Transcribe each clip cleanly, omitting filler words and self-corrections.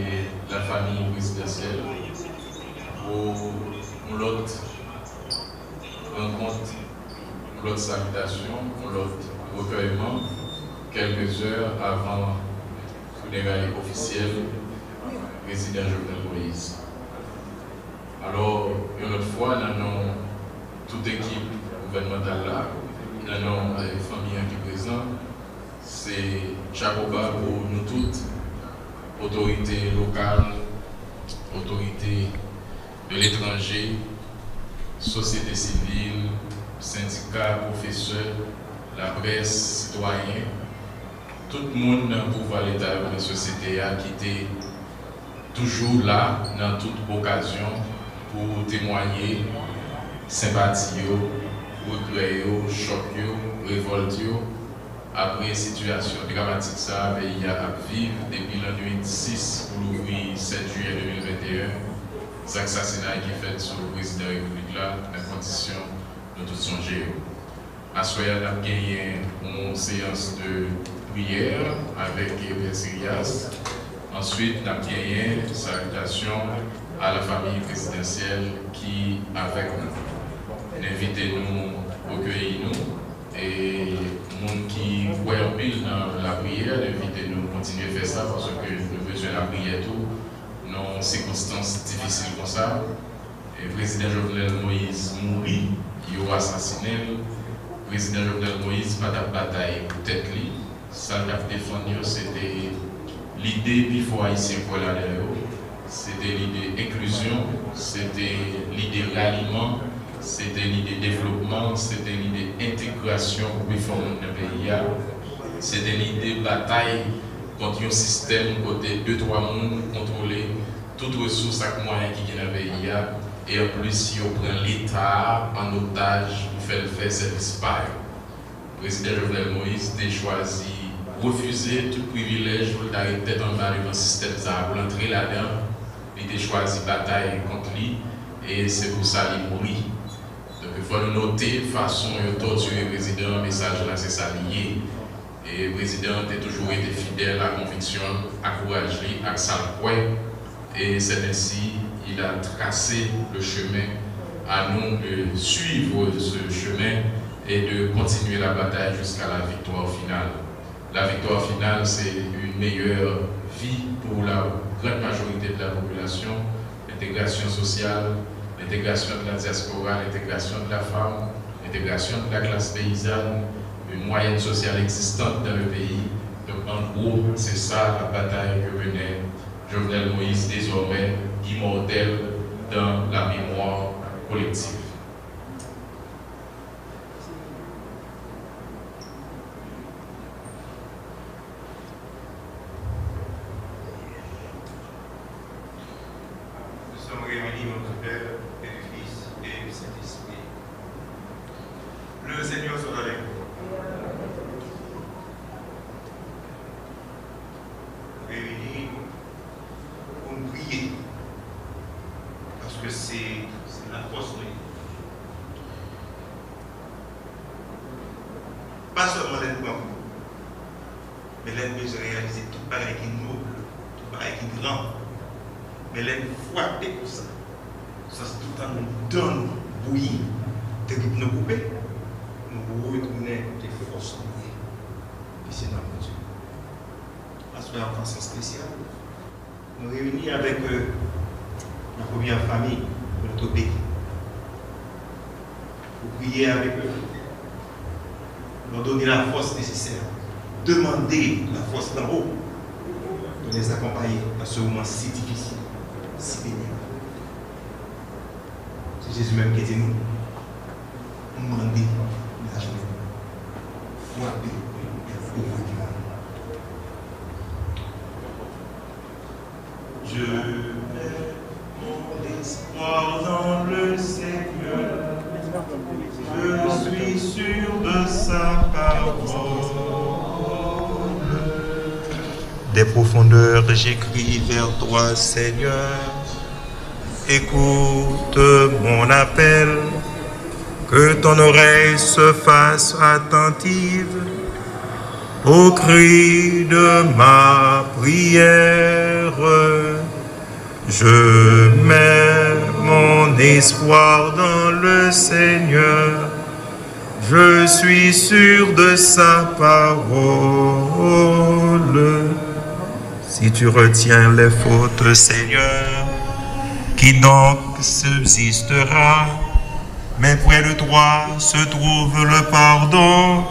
et la famille présidentielle pour l'autre rencontre, l'autre salutation, l'autre recueillement, quelques heures avant le funérailles officiel président Jovenel Moïse. Alors, une autre fois, nous avons toute équipe gouvernementale là, nous avons les familles qui sont présentes, c'est Chakoba pour nous toutes, autorités locales, autorités de l'étranger, société civile, syndicats, professeurs, la presse, citoyens, tout le monde dans le pouvoir de l'État et de la société a quitté toujours là, dans toute occasion, pour témoigner sympathie, regret, choc, révolte, après une situation dramatique ça, le pays a vécu depuis la nuit 6 pour l'ouvrir 7 juillet 2021, l'assassinat qui est fait sur le président de la République là, dans les conditions de tout son géo. À soir, on a gagné une séance de prière avec Père Sirias. Ensuite, on a gagné une salutation à la famille présidentielle qui, avec nous, invitez-nous, recueillez-nous. Et les gens qui voient en pile dans la prière, invitez-nous à continuer à faire ça parce que nous besoin de la prière tout, dans circonstances difficiles comme ça. Et le président Jovenel Moïse mourit, il a assassiné. Le président Jovenel Moïse pas de bataille pour tête lui. Ça qu'il a défendu, c'était l'idée qu'il faut haïtien pour la c'était l'idée d'inclusion, c'était l'idée ralliement, c'était l'idée développement, c'était l'idée intégration pour réformer le pays. C'était l'idée bataille contre un système côté 2-3 mondes contrôler toutes ressources et moyens qui sont dans le pays. Et en plus, si on prend l'État en otage pour faire service par le président Jovenel Moïse a choisi de refuser tout privilège pour arrêter en bas dans le système pour entrer là-dedans. Il a choisi bataille contre lui et c'est pour ça qu'il mourit. Donc il faut noter de façon de torturer le président, le message là c'est ça lié. Et le président a toujours été fidèle à la conviction, encouragé, à sa foi. Et c'est ainsi il a tracé le chemin à nous de suivre ce chemin et de continuer la bataille jusqu'à la victoire finale. La victoire finale, c'est une meilleure vie pour la grande majorité de la population, l'intégration sociale, l'intégration de la diaspora, l'intégration de la femme, l'intégration de la classe paysanne, une moyenne sociale existante dans le pays. Donc en gros, c'est ça la bataille que menait Jovenel Moïse, désormais immortel dans la mémoire collective. Nous sommes réunis, notre Père, et du Fils, et du Saint-Esprit. Le Seigneur soit avec vous. Réunis pour nous prier. Parce que c'est la force de Dieu. Pas seulement l'être bon, mais l'être besoin de réaliser tout pareil qui est noble, tout pareil qui est grand. Mais l'être frappé pour ça. Ça c'est tout le temps nous donne bouillir. Dès que nous couper, nous retournons des forces liées. Et c'est dans le Dieu. Parce que en façon spéciale, nous réunis avec la première famille de notre pays. Pour prier avec eux, leur donner la force nécessaire, demander la force d'en haut, de les accompagner dans ce moment si difficile, si pénible. C'est Jésus même qui dit nous, demandez la journée, frappez et ouvrir. Je mets mon espoir dans le Seigneur, je suis sûr de sa parole. Des profondeurs, j'écris vers toi, Seigneur. Écoute mon appel, que ton oreille se fasse attentive au cri de ma prière. Je mets mon espoir dans le Seigneur. Je suis sûr de sa parole. Si tu retiens les fautes, Seigneur, qui donc subsistera? Mais près de toi se trouve le pardon.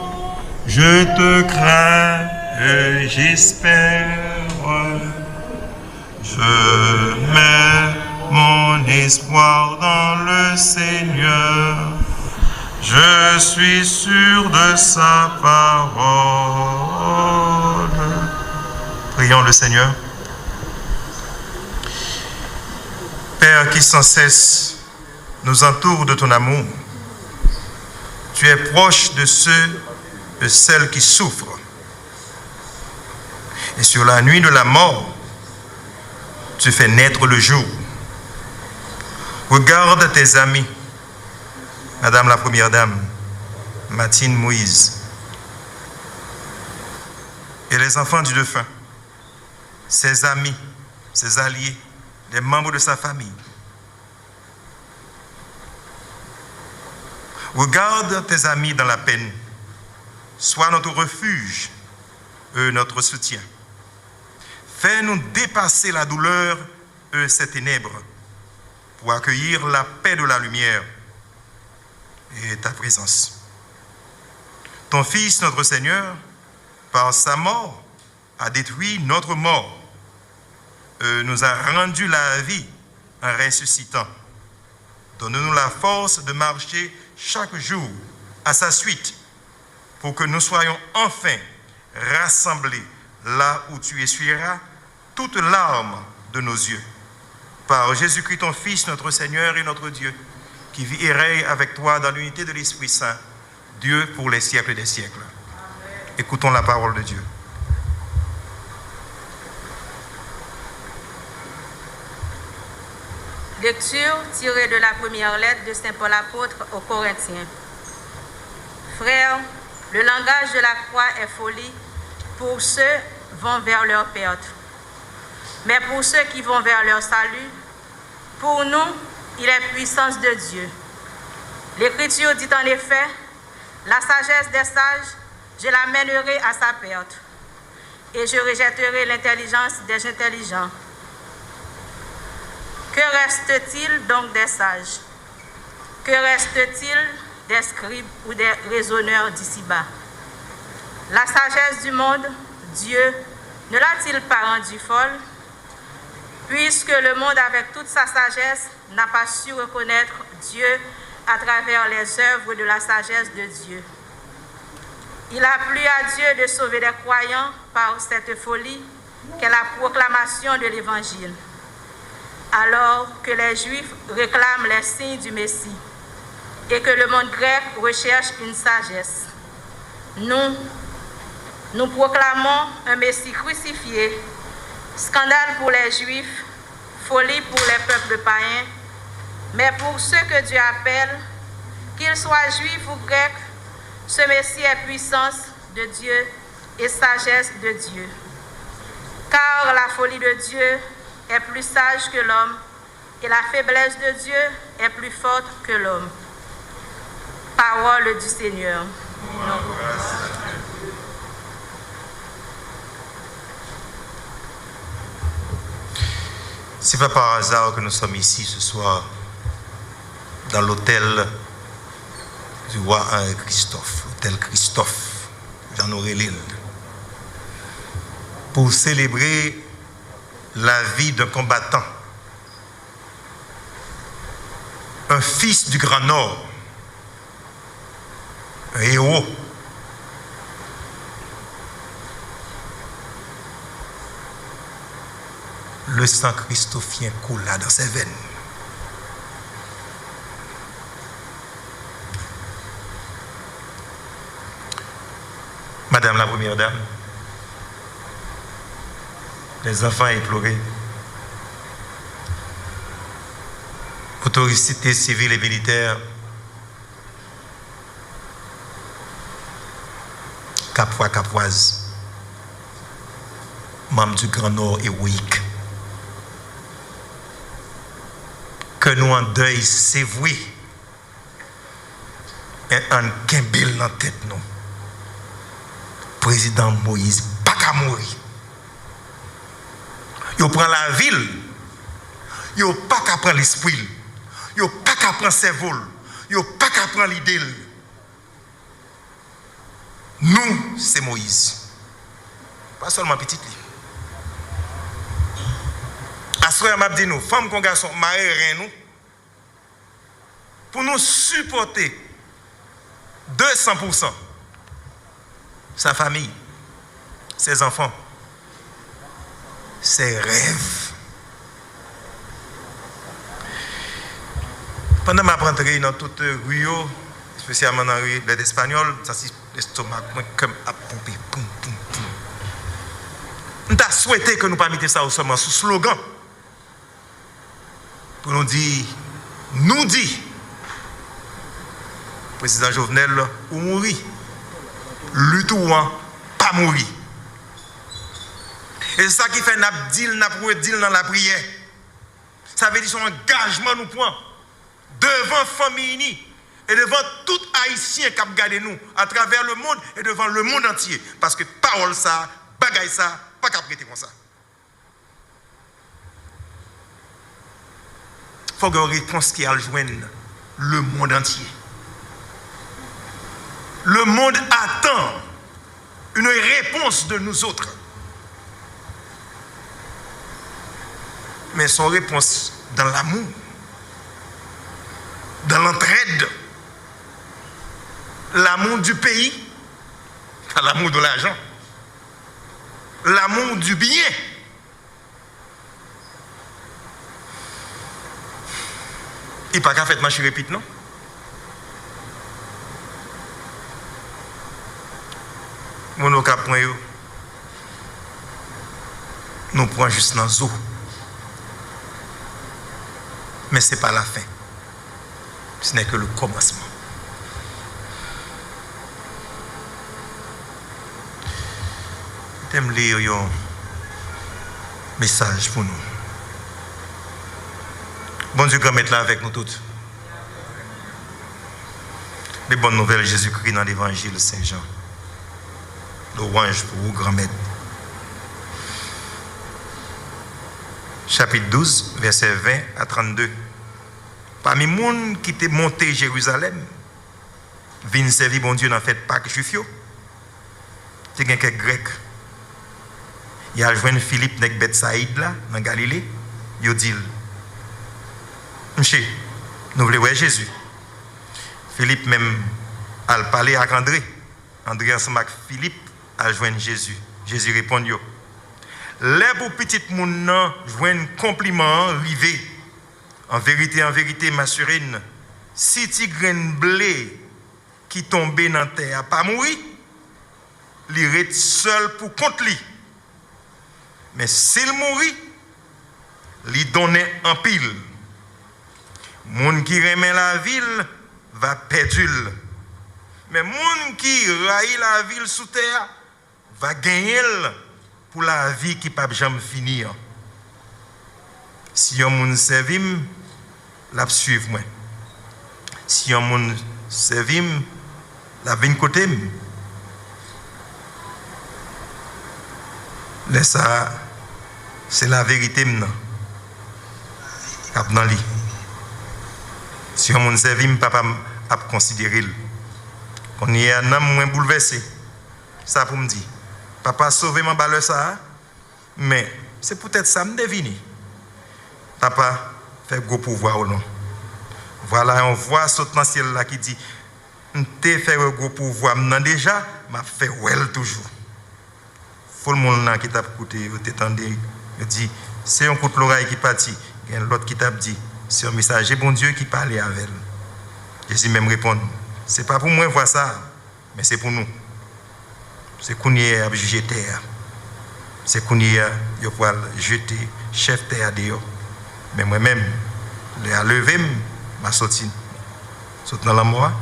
Je te crains et j'espère. Je mets mon espoir dans le Seigneur. Je suis sûr de sa parole. Prions le Seigneur. Père qui sans cesse nous entoure de ton amour, tu es proche de ceux et celles qui souffrent. Et sur la nuit de la mort, tu fais naître le jour. Regarde tes amis, Madame la Première Dame, Martine Moïse, et les enfants du défunt, ses amis, ses alliés, les membres de sa famille. Regarde tes amis dans la peine. Sois notre refuge et notre soutien. Fais-nous dépasser la douleur et ces ténèbres pour accueillir la paix de la lumière et ta présence. Ton Fils, notre Seigneur, par sa mort, a détruit notre mort et nous a rendu la vie en ressuscitant. Donne-nous la force de marcher chaque jour à sa suite pour que nous soyons enfin rassemblés là où tu essuieras toute larme de nos yeux. Par Jésus-Christ, ton Fils, notre Seigneur et notre Dieu, qui vit et règne avec toi dans l'unité de l'Esprit Saint, Dieu pour les siècles des siècles. Amen. Écoutons la parole de Dieu. Lecture tirée de la première lettre de Saint Paul apôtre aux Corinthiens. Frères, le langage de la croix est folie pour ceux qui vont vers leur perte. Mais pour ceux qui vont vers leur salut, pour nous, il est puissance de Dieu. L'Écriture dit en effet, la sagesse des sages, je la mènerai à sa perte, et je rejetterai l'intelligence des intelligents. Que reste-t-il donc des sages? Que reste-t-il des scribes ou des raisonneurs d'ici-bas? La sagesse du monde, Dieu, ne l'a-t-il pas rendue folle? Puisque le monde, avec toute sa sagesse, n'a pas su reconnaître Dieu à travers les œuvres de la sagesse de Dieu. Il a plu à Dieu de sauver les croyants par cette folie qu'est la proclamation de l'Évangile, alors que les Juifs réclament les signes du Messie et que le monde grec recherche une sagesse. Nous proclamons un Messie crucifié, scandale pour les Juifs, folie pour les peuples païens, mais pour ceux que Dieu appelle, qu'ils soient Juifs ou Grecs, ce Messie est puissance de Dieu et sagesse de Dieu. Car la folie de Dieu est plus sage que l'homme, et la faiblesse de Dieu est plus forte que l'homme. Parole du Seigneur. Ce n'est pas par hasard que nous sommes ici ce soir, dans l'hôtel du roi Henri Christophe, l'hôtel Christophe, Jean-Honoré-Lille, pour célébrer la vie d'un combattant, un fils du Grand Nord, un héros. Le sang christophien coula dans ses veines. Madame la Première Dame, les enfants éplorés, autorités civiles et militaires, capois, capoises, membres du Grand Nord héroïque, que nous en deuil, c'est vrai. Et un kembel dans la tête, nous. Président Moïse, pas qu'à mourir. Il prend la ville. Il pas qu'à prendre l'esprit. Il pas qu'à prendre le cerveau. Il pas qu'à prendre l'idée. Nous, c'est Moïse. Pas seulement petit. Assoir m'a dit nous, femmes qu'on garçon, mariés nous, pour nous supporter 200%, sa famille, ses enfants, ses rêves. Pendant ma rentrée dans toute rue, spécialement dans la rue d'Espagnol, ça c'est l'estomac comme à pomper. Nous avons souhaité que nous ne pas mettre ça seulement sous slogan. Pour nous dire, président Jovenel, ou mourir. Lutte ou pas mourir. Et c'est ça qui fait n'a deal dans la prière. Ça veut dire son engagement nous prend devant famille unie et devant tout haïtien qui a gardé nous à travers le monde et devant le monde entier. Parce que parole ça, bagaille ça, pas qu'à prêter comme ça. Il faut qu'on réponse qui rejoigne le monde entier. Le monde attend une réponse de nous autres. Mais son réponse dans l'amour, dans l'entraide, l'amour du pays, pas l'amour de l'argent, l'amour du bien. Il n'y a pas qu'à faire marcher répite, non? Mon cap point nous prenons juste dans l'eau. Mais ce n'est pas la fin. Ce n'est que le commencement. J'aime lire un message pour nous. Bon Dieu, grand-mère là avec nous toutes. Les bonnes nouvelles, Jésus-Christ dans l'évangile Saint-Jean. Louange pour vous, grand-mère. Chapitre 12, verset 20 à 32. Parmi les gens qui étaient montés à Jérusalem, viennent servir bon Dieu dans la fête Pâques juif, il y a quelques Grecs. Il y a joint Philippe dans Bethsaïde, là, dans Galilée. Il dit, Monsieur, nous voulons voir Jésus. Philippe même a parlé avec André. André ensemble avec Philippe a joint Jésus. Jésus répond, les pour petit moun joignent compliment rivé. En vérité, ma surine, si ti grain blé qui tombe dans la terre pas mourir, il reste seul pour contre lui. Mais s'il mourit, il donne en pile. Moun qui remet la ville va perdre. Mais moun qui raille la ville sous terre va gagner pour la vie qui ne peut jamais finir. Si un moun servim, la suivre moi. Si un moun servim, la vinn côté. Laisse ça, c'est la vérité maintenant. Cap dans li. Si un moun servim, papa a considéré. On y a un homme moins bouleversé. Ça pour me dire. Papa sauvé mon balai ça, mais c'est peut-être ça me devine. Papa fait gros pouvoir ou non. Voilà, on voit ce dans ciel là qui dit, t'es fait gros pouvoir, maintenant déjà, m'a fait well toujours. Faut le monde là qui t'a écouté, t'étendez, il dit, c'est un coup de l'oreille qui partit, il y a l'autre qui t'a dit, c'est un messager bon Dieu qui parlait avec elle. Jésus même répond, c'est pas pour moi voir ça, mais c'est pour nous. C'est qu'on y a jugé terre. C'est qu'on y a jeté chef terre dehors. Mais moi-même, je l'ai levé, je suis sorti dans la mort,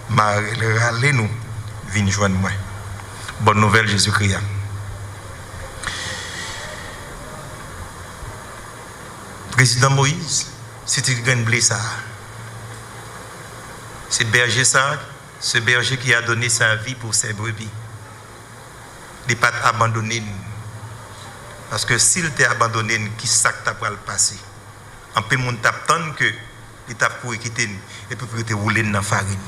je suis râlé, nous, venez joindre moi. Bonne nouvelle, Jésus-Christ. Président Moïse, Si tu gagnes blé ça, c'est berger ça, ce berger qui a donné sa vie pour ses brebis. Il n'est pas abandonné. Parce que s'il t'a abandonné, qui sac t'a pas le passé? En peu monde t'attend que il t'a pour quitter et puis te rouler dans la farine.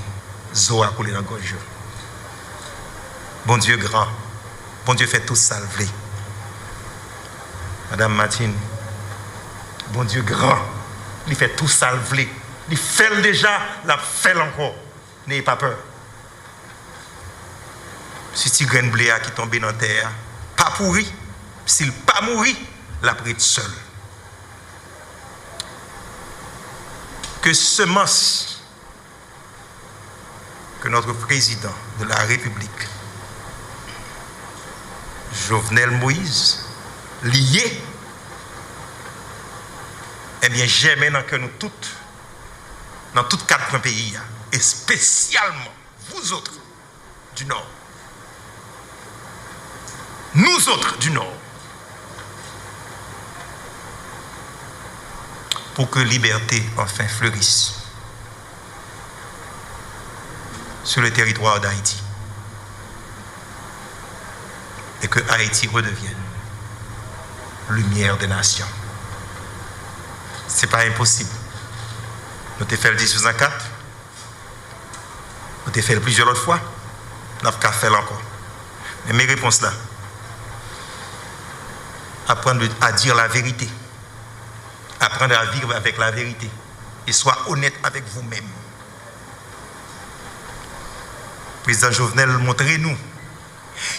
Zo a coulé dans la gorge. Bon Dieu grand. Bon Dieu fait tout salver. Madame Martine, bon Dieu grand, il fait tout salver. Il fait déjà, la fait encore. N'ayez pas peur. Si tu grain blé qui tombe dans la terre, pas pourri. S'il pas mourir, la prête seul. Que semence que notre président de la République, Jovenel Moïse, lié, eh bien, j'aime dans que nous toutes, dans tous 4 pays, et spécialement vous autres du Nord, nous autres du Nord, pour que liberté enfin fleurisse sur le territoire d'Haïti et que Haïti redevienne lumière des nations. Ce n'est pas impossible. Nous avons fait le 1804, nous avons fait plusieurs autres fois, nous avons fait encore. Mais mes réponses là, apprendre à dire la vérité. Apprendre à vivre avec la vérité et sois honnête avec vous-même. Président Jovenel, montrez-nous.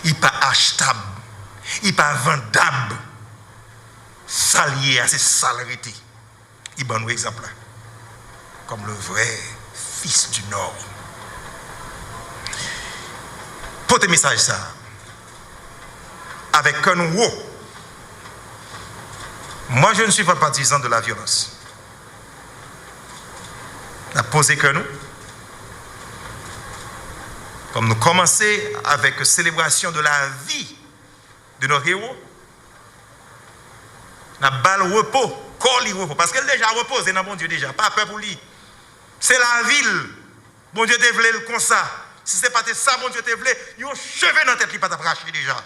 Il n'est pas achetable, il n'est pas vendable. Salier à ses salariés. Il donne un exemple là, comme le vrai fils du Nord. Portez message ça avec un haut. Moi, je ne suis pas partisan de la violence. La posé que nous, comme nous commençons avec la célébration de la vie de nos héros, la balle repos, corps repos, parce qu'elle déjà repose dans bon Dieu déjà, pas peur pour lui. C'est la ville, bon Dieu te voulait comme ça. Si ce n'est pas ça, bon Dieu te voulait, il a cheveux dans la tête, il n'a pas racheté déjà.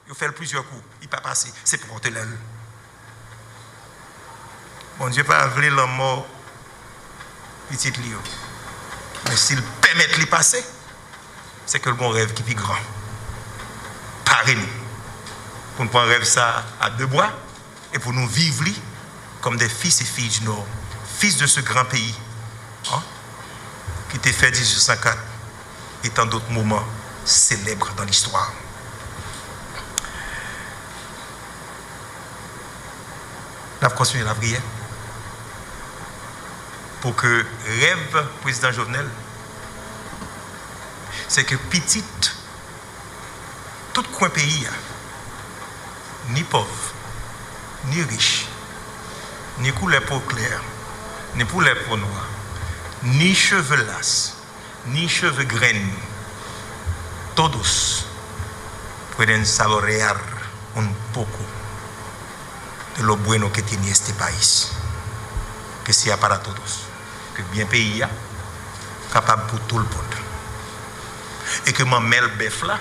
Il a fait plusieurs coups, il n'a pas passé, c'est pour porter l'aile. Bon Dieu pas voulu la mort petit Lio. Mais s'il permet de lui passer, c'est que le bon rêve qui est plus grand. Parez-nous. Pour nous prendre rêve ça à 2 bois et pour nous vivre comme des fils et filles du Nord. Fils de ce grand pays hein, qui t'a fait 1804 et tant d'autres moments célèbres dans l'histoire. Nous avons continué la prière. Pour que rêve président Jovenel, c'est que petit, tout coin pays, ni pauvre, ni riche, ni couleur peau claire, ni couleur peau noire, ni cheveux lasses, ni cheveux graines, todos pueden saborear un poco de lo bueno que tiene este país, que sea para todos. Que bien pays capable pour tout le monde. Et que Mamel Bef là,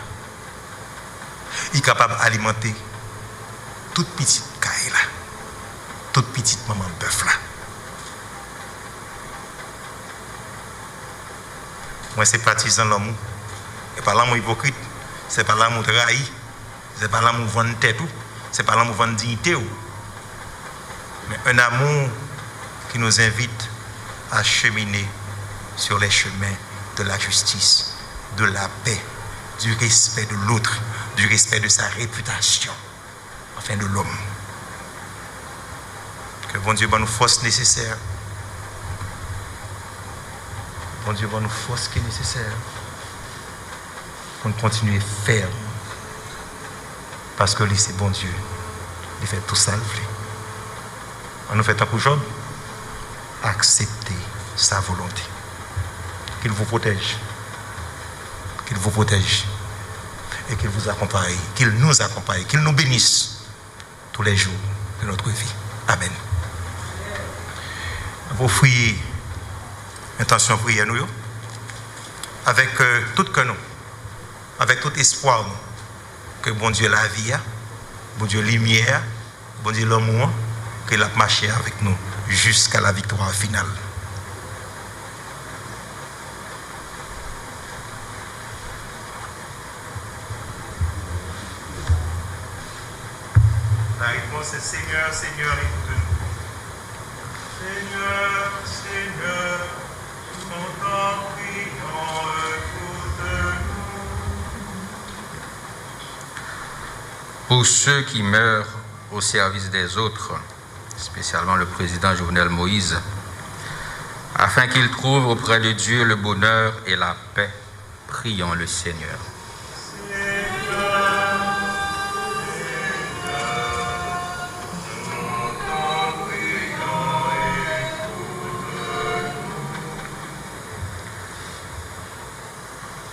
il est capable d'alimenter toute petite caille là, toute petite maman bœuf là. Moi, c'est partisan l'amour. C'est pas l'amour hypocrite, c'est pas l'amour trahi, c'est pas l'amour vendre tête, c'est pas l'amour vendre dignité. Mais un amour qui nous invite à cheminer sur les chemins de la justice, de la paix, du respect de l'autre, du respect de sa réputation, enfin de l'homme. Que bon Dieu va nous force nécessaire. Bon Dieu va nous force qui est nécessaire pour nous continuer ferme. Parce que lui, c'est bon Dieu. Il fait tout ça. On nous fait un coup Job. Acceptez sa volonté. Qu'il vous protège. Qu'il vous protège. Et qu'il vous accompagne. Qu'il nous accompagne. Qu'il nous bénisse tous les jours de notre vie. Amen. Pour offrir intention prière nous, avec tout que nous, avec tout espoir nous, que bon Dieu la vie, bon Dieu lumière, bon Dieu l'amour, qu'il a marché avec nous jusqu'à la victoire finale. La réponse est Seigneur, Seigneur, écoute-nous. Seigneur, Seigneur, nous t'en prions, écoute-nous. Pour ceux qui meurent au service des autres, spécialement le président Jovenel Moïse, afin qu'il trouve auprès de Dieu le bonheur et la paix, prions le Seigneur.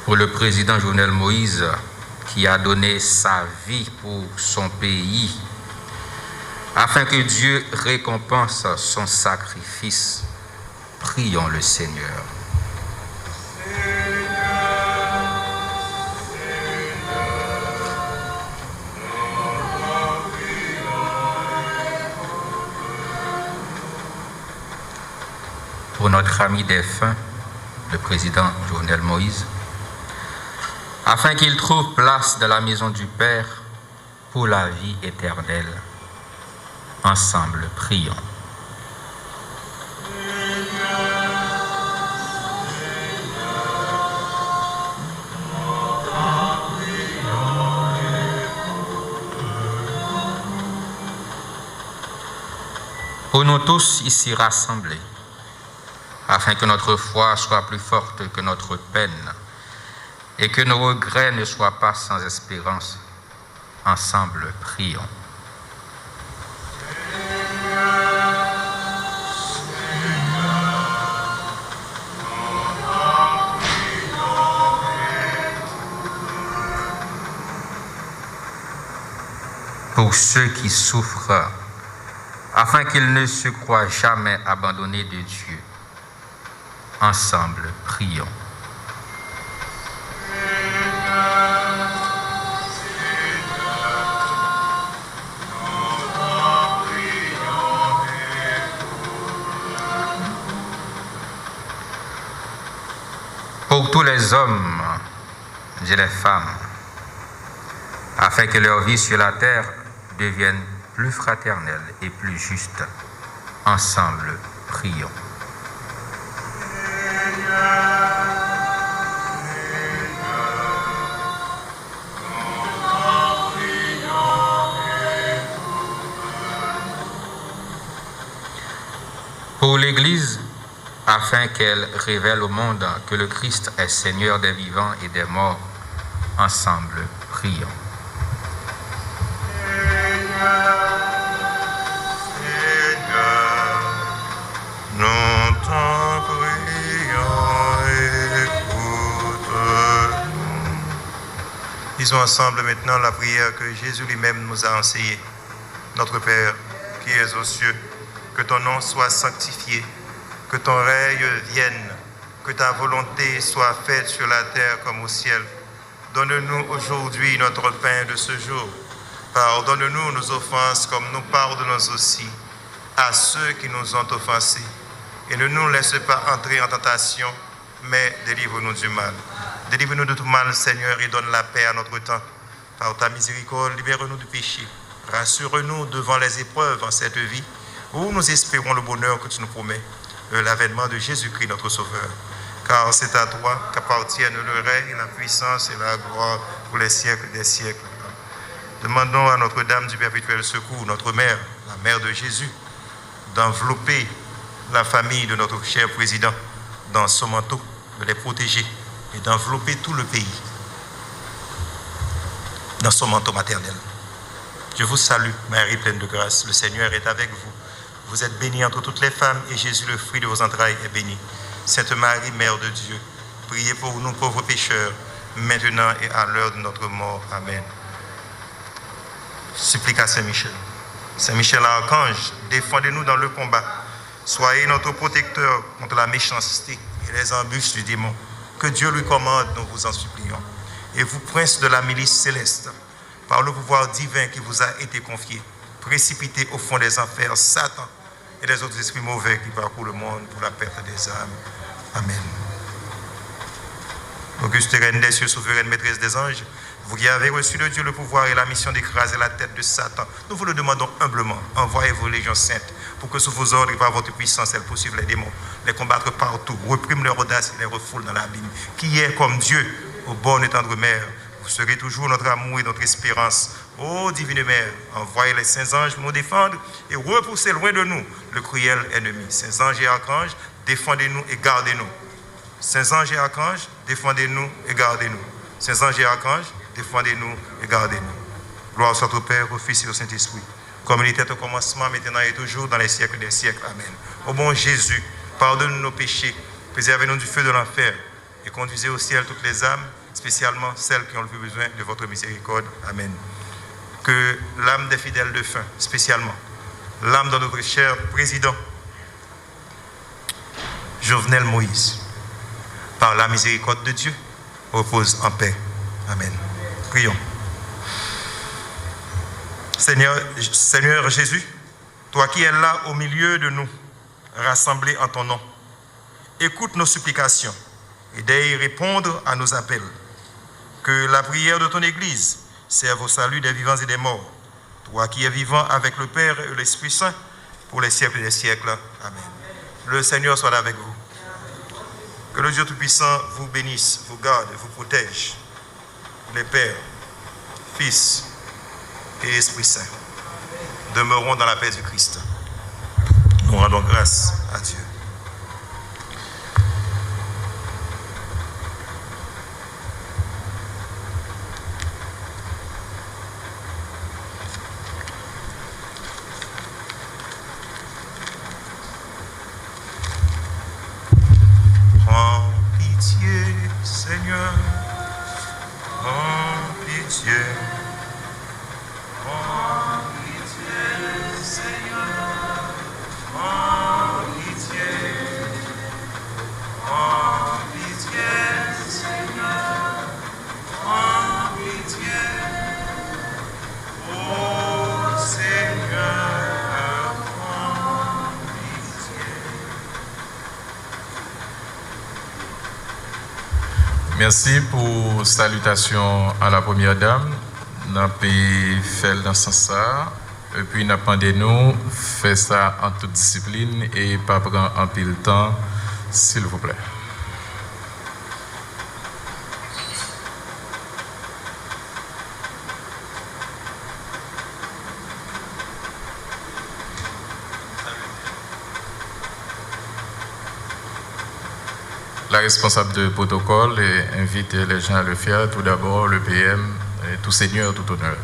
Pour le président Jovenel Moïse, qui a donné sa vie pour son pays, afin que Dieu récompense son sacrifice, prions le Seigneur. Pour notre ami défunt, le président Jovenel Moïse, afin qu'il trouve place dans la maison du Père pour la vie éternelle. Ensemble, prions. Pour nous tous ici rassemblés, afin que notre foi soit plus forte que notre peine, et que nos regrets ne soient pas sans espérance. Ensemble, prions. Pour ceux qui souffrent, afin qu'ils ne se croient jamais abandonnés de Dieu. Ensemble, prions. Pour tous les hommes et les femmes, afin que leur vie sur la terre devienne plus fraternelle et plus juste, ensemble, prions. Pour l'Église, afin qu'elle révèle au monde que le Christ est Seigneur des vivants et des morts, ensemble, prions. Seigneur, nous t'en prions, écoute-nous. Disons ensemble maintenant la prière que Jésus lui-même nous a enseignée. Notre Père, qui es aux cieux, que ton nom soit sanctifié, que ton règne vienne, que ta volonté soit faite sur la terre comme au ciel. Donne-nous aujourd'hui notre pain de ce jour. Pardonne-nous nos offenses comme nous pardonnons aussi à ceux qui nous ont offensés. Et ne nous laisse pas entrer en tentation, mais délivre-nous du mal. Délivre-nous de tout mal, Seigneur, et donne la paix à notre temps. Par ta miséricorde, libère-nous du péché. Rassure-nous devant les épreuves en cette vie, où nous espérons le bonheur que tu nous promets, l'avènement de Jésus-Christ, notre Sauveur. Car c'est à toi qu'appartiennent le règne, la puissance et la gloire pour les siècles des siècles. Demandons à Notre-Dame du Perpétuel Secours, notre mère, la mère de Jésus, d'envelopper la famille de notre cher président dans son manteau, de les protéger et d'envelopper tout le pays dans son manteau maternel. Je vous salue, Marie pleine de grâce, le Seigneur est avec vous. Vous êtes bénie entre toutes les femmes et Jésus, le fruit de vos entrailles, est béni. Sainte Marie, Mère de Dieu, priez pour nous pauvres pécheurs, maintenant et à l'heure de notre mort. Amen. Supplique à Saint Michel. Saint Michel, archange, défendez-nous dans le combat. Soyez notre protecteur contre la méchanceté et les embûches du démon. Que Dieu lui commande, nous vous en supplions. Et vous, prince de la milice céleste, par le pouvoir divin qui vous a été confié, précipitez au fond des enfers Satan et les autres esprits mauvais qui parcourent le monde pour la perte des âmes. Amen. Auguste reine des cieux, souveraine maîtresse des anges, vous qui avez reçu de Dieu le pouvoir et la mission d'écraser la tête de Satan, nous vous le demandons humblement. Envoyez vos légions saintes pour que sous vos ordres et par votre puissance, elles poursuivent les démons, les combattre partout, repriment leur audace et les refoulent dans l'abîme. Qui est comme Dieu, ô bonne et tendre mère, vous serez toujours notre amour et notre espérance. Ô divine mère, envoyez les saints anges pour nous défendre et repoussez loin de nous le cruel ennemi. Saints anges et archanges, défendez-nous et gardez-nous. Saints anges et archanges, défendez-nous et gardez-nous. Saints anges et archanges, défendez-nous et gardez-nous. Gloire soit au Père, au Fils et au Saint-Esprit, comme il était au commencement, maintenant et toujours, dans les siècles des siècles. Amen. Ô bon Jésus, pardonne-nous nos péchés, préservez-nous du feu de l'enfer et conduisez au ciel toutes les âmes, spécialement celles qui ont le plus besoin de votre miséricorde. Amen. Que l'âme des fidèles de fin, spécialement l'âme de notre cher président Jovenel Moïse, par la miséricorde de Dieu, repose en paix. Amen. Prions. Seigneur Jésus, toi qui es là au milieu de nous, rassemblés en ton nom, écoute nos supplications et d'ailleurs répondre à nos appels. Que la prière de ton Église serve au salut des vivants et des morts. Toi qui es vivant avec le Père et l'Esprit Saint pour les siècles des siècles. Amen. Le Seigneur soit avec vous. Que le Dieu Tout-Puissant vous bénisse, vous garde, vous protège. Les Pères, Fils et Esprit Saint. Demeurons dans la paix du Christ. Nous rendons grâce à Dieu. Prends pitié, Seigneur. Prends pitié. Prends pitié, Seigneur. Prends pitié. Prends pitié, Seigneur. Prends pitié. Oh Seigneur, prends pitié. Merci pour salutation à la première dame. Nous avons fait dans ce sens. Et puis nous avons fait ça en toute discipline et pas prendre un peu de temps, s'il vous plaît. La responsable de protocole invite les gens à le faire. Tout d'abord, le PM, tout seigneur, tout honneur.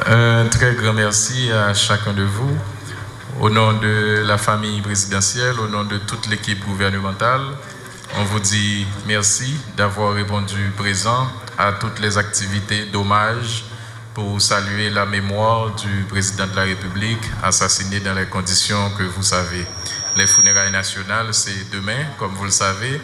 Un très grand merci à chacun de vous. Au nom de la famille présidentielle, au nom de toute l'équipe gouvernementale, on vous dit merci d'avoir répondu présent à toutes les activités d'hommage pour saluer la mémoire du président de la République assassiné dans les conditions que vous savez. Les funérailles nationales, c'est demain, comme vous le savez.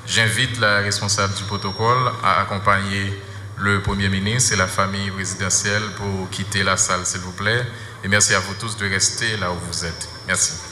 J'invite la responsable du protocole à accompagner le Premier ministre et la famille présidentielle pour quitter la salle, s'il vous plaît. Et merci à vous tous de rester là où vous êtes. Merci.